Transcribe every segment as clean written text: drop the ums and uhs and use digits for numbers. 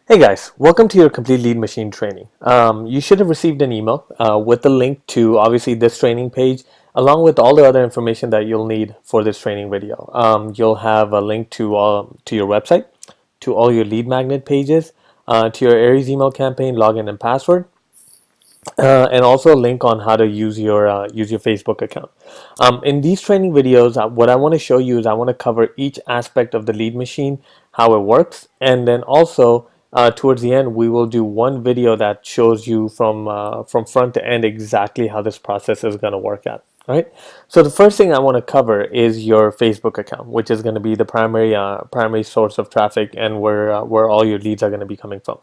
Hey guys, welcome to your complete lead machine training. You should have received an email with the link to obviously this training page, along with all the other information that you'll need for this training video. You'll have a link to your website, to all your lead magnet pages, to your Aries email campaign login and password, and also a link on how to use your Facebook account. In these training videos, what I want to show you is I want to cover each aspect of the lead machine, how it works, and then also towards the end we will do one video that shows you from front to end exactly how this process is going to work out. All right. So the first thing I want to cover is your Facebook account, which is going to be the primary source of traffic and where all your leads are going to be coming from.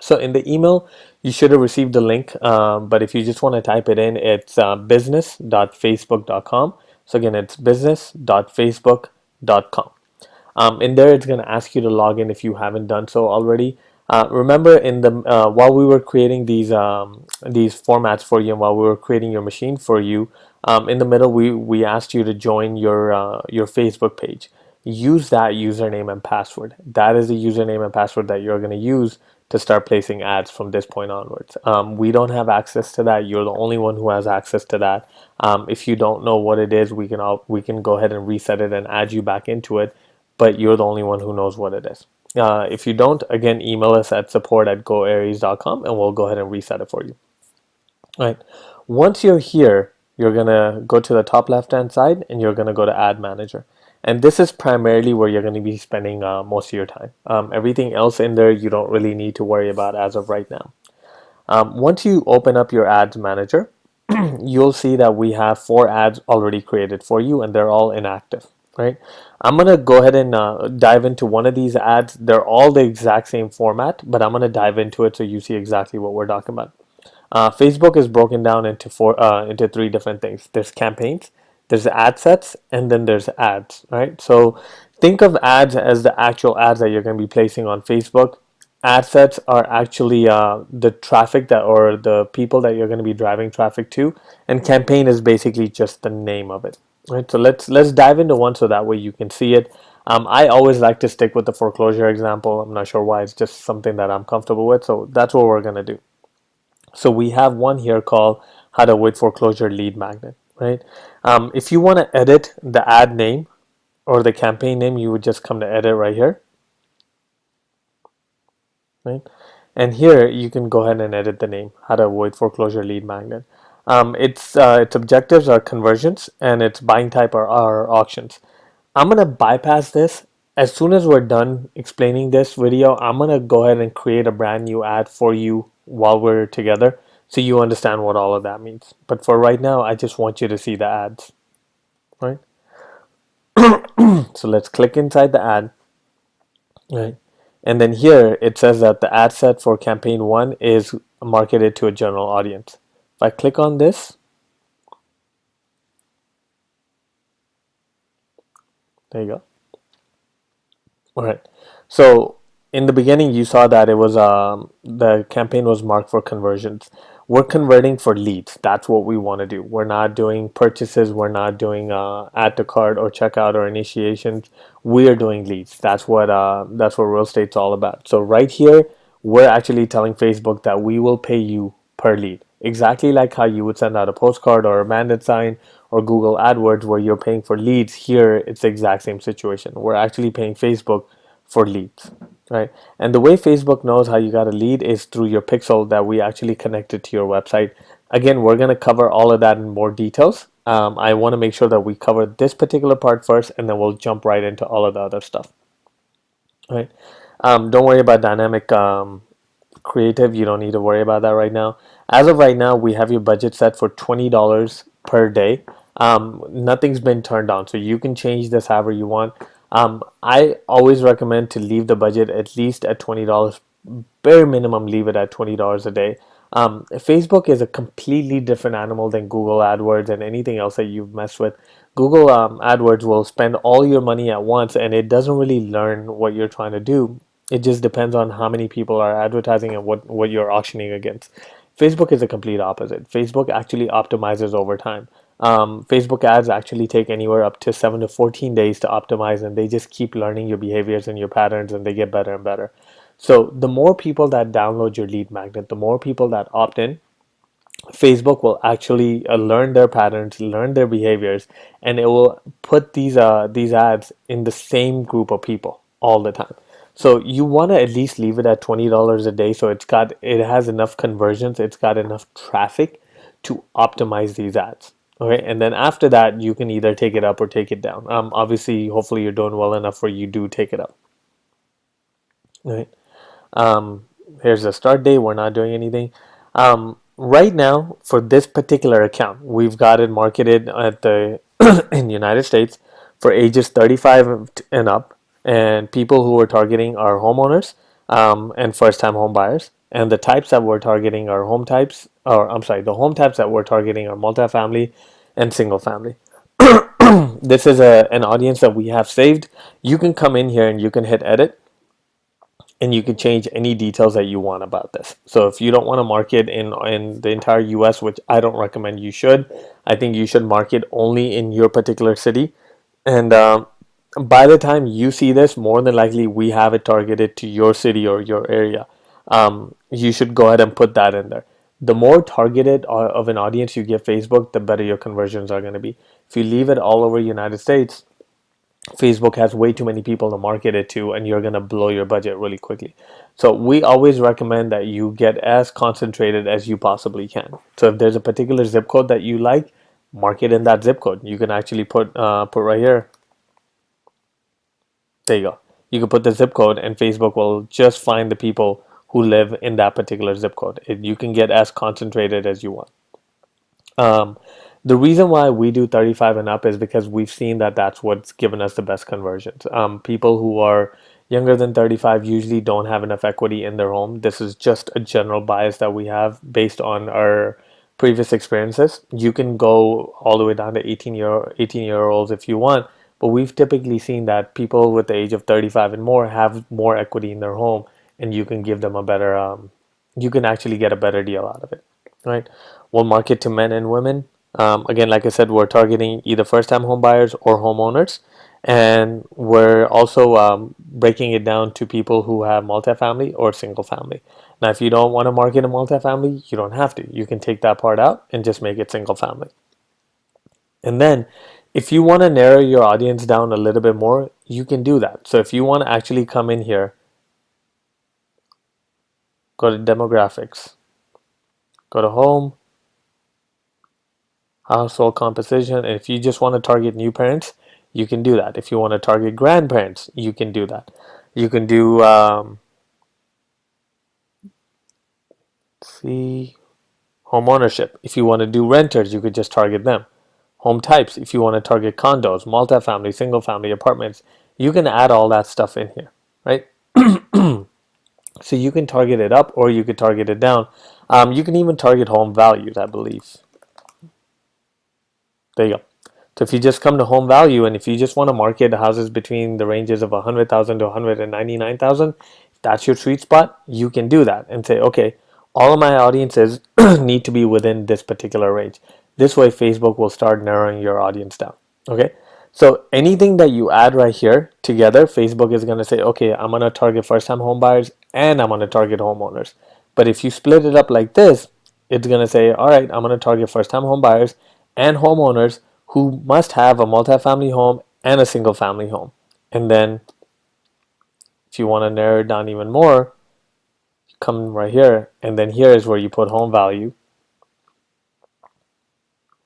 So in the email, you should have received the link, but if you just want to type it in, it's business.facebook.com. So again, it's business.facebook.com. In there, it's going to ask you to log in if you haven't done so already. Remember, while we were creating these formats for you, and while we were creating your machine for you, in the middle, we asked you to join your Facebook page. Use that username and password. That is the username and password that you're going to use to start placing ads from this point onwards. We don't have access to that. You're the only one who has access to that. If you don't know what it is, we can go ahead and reset it and add you back into it, but you're the only one who knows what it is. If you don't, again, email us at support@goaries.com and we'll go ahead and reset it for you. All right. Once you're here, you're going to go to the top left-hand side and you're going to go to Ad Manager. And this is primarily where you're going to be spending most of your time. Everything else in there you don't really need to worry about as of right now. Once you open up your Ads Manager, you'll see that we have 4 ads already created for you and they're all inactive. Right? I'm going to go ahead and dive into one of these ads. They're all the exact same format, but I'm going to dive into it so you see exactly what we're talking about. Facebook is broken down into 3 different things. There's campaigns, there's ad sets, and then there's ads, right? So think of ads as the actual ads that you're going to be placing on Facebook. Ad sets are actually the traffic or the people that you're going to be driving traffic to, and campaign is basically just the name of it, right? So let's dive into one so that way you can see it. I always like to stick with the foreclosure example. I'm not sure why, it's just something that I'm comfortable with, so that's what we're going to do. So we have one here called how to avoid foreclosure lead magnet, right? If you want to edit the ad name or the campaign name, you would just come to edit right here, right? And here you can go ahead and edit the name, how to avoid foreclosure lead magnet. Its objectives are conversions and its buying type are auctions. I'm going to bypass this. As soon as we're done explaining this video, I'm going to go ahead and create a brand new ad for you while we're together so you understand what all of that means. But for right now, I just want you to see the ads, right? So let's click inside the ad, right? And then here it says that the ad set for campaign 1 is marketed to a general audience. If I click on this, there you go. All right. So in the beginning, you saw that it was the campaign was marked for conversions. We're converting for leads. That's what we want to do. We're not doing purchases. We're not doing add to cart or checkout or initiations. We are doing leads. That's what real estate's all about. So right here, we're actually telling Facebook that we will pay you per lead. Exactly like how you would send out a postcard or a mandate sign or Google AdWords where you're paying for leads. Here, it's the exact same situation. We're actually paying Facebook for leads, right? And the way Facebook knows how you got a lead is through your pixel that we actually connected to your website. Again, we're going to cover all of that in more details. I want to make sure that we cover this particular part first, and then we'll jump right into all of the other stuff, right? Don't worry about dynamic creative. You don't need to worry about that right now. As of right now, we have your budget set for $20 per day. Nothing's been turned on, so you can change this however you want. I always recommend to leave the budget at least at $20. Bare minimum, leave it at $20 a day. Facebook is a completely different animal than Google AdWords and anything else that you've messed with. Google AdWords will spend all your money at once and it doesn't really learn what you're trying to do. It just depends on how many people are advertising and what you're auctioning against. Facebook is a complete opposite. Facebook actually optimizes over time. Facebook ads actually take anywhere up to 7 to 14 days to optimize, and they just keep learning your behaviors and your patterns, and they get better and better. So the more people that download your lead magnet, the more people that opt in, Facebook will actually learn their patterns, learn their behaviors, and it will put these ads in the same group of people all the time. So you want to at least leave it at $20 a day, so it has enough conversions, it's got enough traffic to optimize these ads. Okay, and then after that, you can either take it up or take it down. Obviously, hopefully, you're doing well enough where you do take it up. Right. Um, Here's the start date. We're not doing anything. Right now, for this particular account, we've got it marketed at the in the United States for ages 35 and up, and people who we're targeting are homeowners and first-time home buyers. And the types that we're targeting are home types, or I'm sorry, the home types that we're targeting are multifamily and single family. This is an audience that we have saved. You can come in here and you can hit edit and you can change any details that you want about this. So if you don't want to market in the entire US, which I don't recommend you should, I think you should market only in your particular city. And by the time you see this, more than likely we have it targeted to your city or your area. You should go ahead and put that in there. The more targeted of an audience you give Facebook, the better your conversions are going to be. If you leave it all over United States, Facebook has way too many people to market it to, and you're going to blow your budget really quickly. So we always recommend that you get as concentrated as you possibly can. So if there's a particular zip code that you like, market in that zip code. You can actually put right here. There you go. You can put the zip code, and Facebook will just find the people who live in that particular zip code. You can get as concentrated as you want. Um, the reason why we do 35 and up is because we've seen that that's what's given us the best conversions. People who are younger than 35 usually don't have enough equity in their home. This is just a general bias that we have based on our previous experiences. You can go all the way down to 18 year olds if you want, but we've typically seen that people with the age of 35 and more have more equity in their home, and you can give them a better, you can actually get a better deal out of it, right? We'll market to men and women. Again, like I said, we're targeting either first-time home buyers or homeowners, and we're also breaking it down to people who have multifamily or single family. Now, if you don't want to market a multifamily, you don't have to. You can take that part out and just make it single family. And then, if you want to narrow your audience down a little bit more, you can do that. So if you want to actually come in here, go to demographics, go to home, household composition, and if you just want to target new parents, you can do that. If you want to target grandparents, you can do that. You can do see home ownership. If you want to do renters, you could just target them. Home types, if you want to target condos, multifamily, single family apartments, you can add all that stuff in here, right? So you can target it up or you could target it down. You can even target home values, I believe. There you go. So if you just come to home value, and if you just want to market houses between the ranges of 100,000 to 199,000, if that's your sweet spot, you can do that and say, okay, all of my audiences need to be within this particular range. This way, Facebook will start narrowing your audience down. Okay. So anything that you add right here together, Facebook is going to say, okay, I'm going to target first-time home buyers and I'm going to target homeowners. But if you split it up like this, it's going to say, all right, I'm going to target first-time home buyers and homeowners who must have a multifamily home and a single family home. And then if you want to narrow it down even more, you come right here, and then here is where you put home value.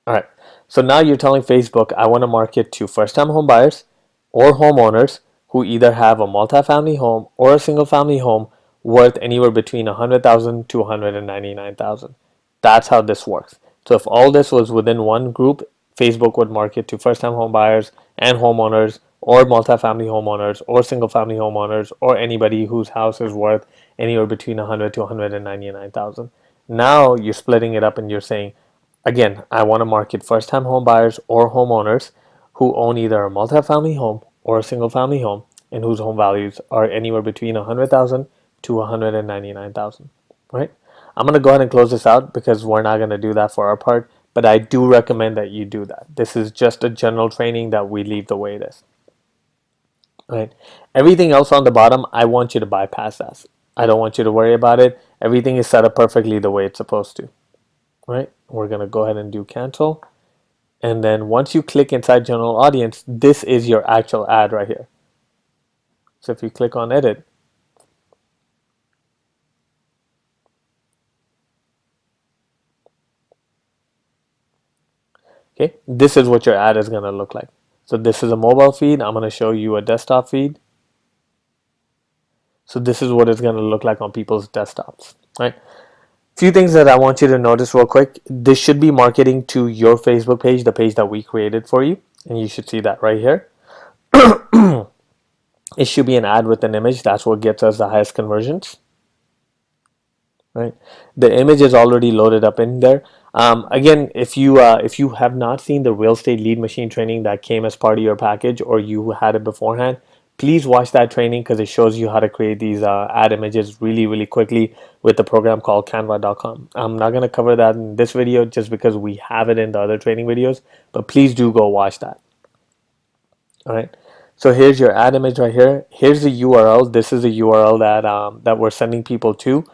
All right. So now you're telling Facebook, I want to market to first-time home buyers or homeowners who either have a multifamily home or a single family home worth anywhere between 100,000 to 199,000. That's how this works. So if all this was within one group, Facebook would market to first-time home buyers and homeowners or multifamily homeowners or single family homeowners or anybody whose house is worth anywhere between 100 to 199,000. Now you're splitting it up and you're saying, again, I want to market first-time home buyers or homeowners who own either a multifamily home or a single-family home and whose home values are anywhere between 100,000 to 199,000, right? I'm going to go ahead and close this out because we're not going to do that for our part, but I do recommend that you do that. This is just a general training that we leave the way it is, right? Everything else on the bottom, I want you to bypass that. I don't want you to worry about it. Everything is set up perfectly the way it's supposed to, right? We're going to go ahead and do cancel. And then once you click inside general audience, this is your actual ad right here. So if you click on edit, okay, this is what your ad is going to look like. So this is a mobile feed. I'm going to show you a desktop feed. So this is what it's going to look like on people's desktops, right? Few things that I want you to notice real quick. This should be marketing to your Facebook page, the page that we created for you. And you should see that right here. It should be an ad with an image. That's what gets us the highest conversions. Right, the image is already loaded up in there. Again, if you have not seen the real estate lead machine training that came as part of your package, or you had it beforehand, please watch that training because it shows you how to create these ad images really quickly with the program called canva.com. I'm not going to cover that in this video just because we have it in the other training videos, but please do go watch that. All right, so here's your ad image right here. Here's the URL. This is the URL that we're sending people to.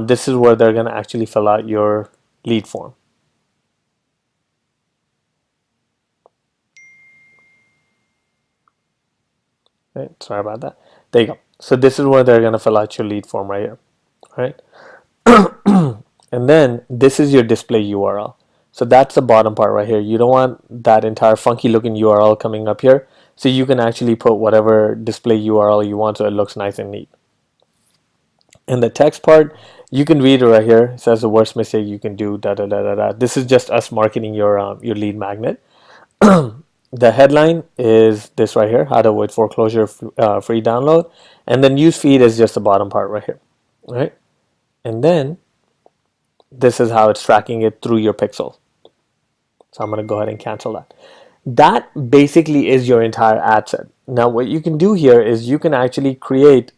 This is where they're going to actually fill out your lead form. Right, sorry about that. There you go. So this is where they're going to fill out your lead form right here. Right, and then this is your display URL. So that's the bottom part right here. You don't want that entire funky looking URL coming up here. So you can actually put whatever display URL you want so it looks nice and neat. And the text part, you can read it right here. It says the worst mistake you can do, da da da da da. This is just us marketing your lead magnet. The headline is this right here, how to avoid foreclosure free download. And the news feed is just the bottom part right here, right? And then this is how it's tracking it through your pixel. So I'm going to go ahead and cancel that. That basically is your entire ad set. Now what you can do here is you can actually create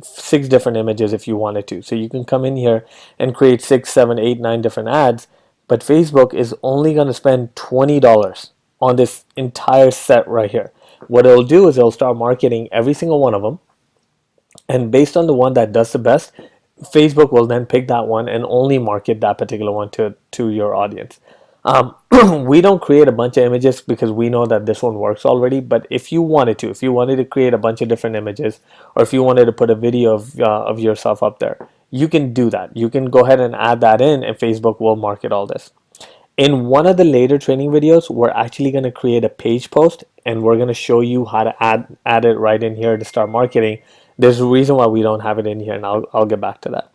6 different images if you wanted to. So you can come in here and create 6, 7, 8, 9 different ads, but Facebook is only going to spend $20 on this entire set right here. What it'll do is it'll start marketing every single one of them, and based on the one that does the best, Facebook will then pick that one and only market that particular one to your audience. We don't create a bunch of images because we know that this one works already. But if you wanted to create a bunch of different images, or if you wanted to put a video of yourself up there, you can do that. You can go ahead and add that in, and Facebook will market all this. In one of the later training videos, we're actually going to create a page post, and we're going to show you how to add it right in here to start marketing. There's a reason why we don't have it in here, and I'll get back to that.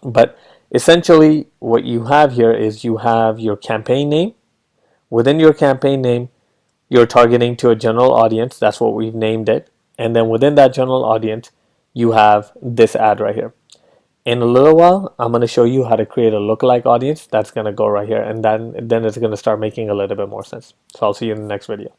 But essentially what you have here is you have your campaign name. Within your campaign name, you're targeting to a general audience. That's what we've named it. And then within that general audience, you have this ad right here. In a little while, I'm going to show you how to create a lookalike audience. That's going to go right here. And then it's going to start making a little bit more sense. So I'll see you in the next video.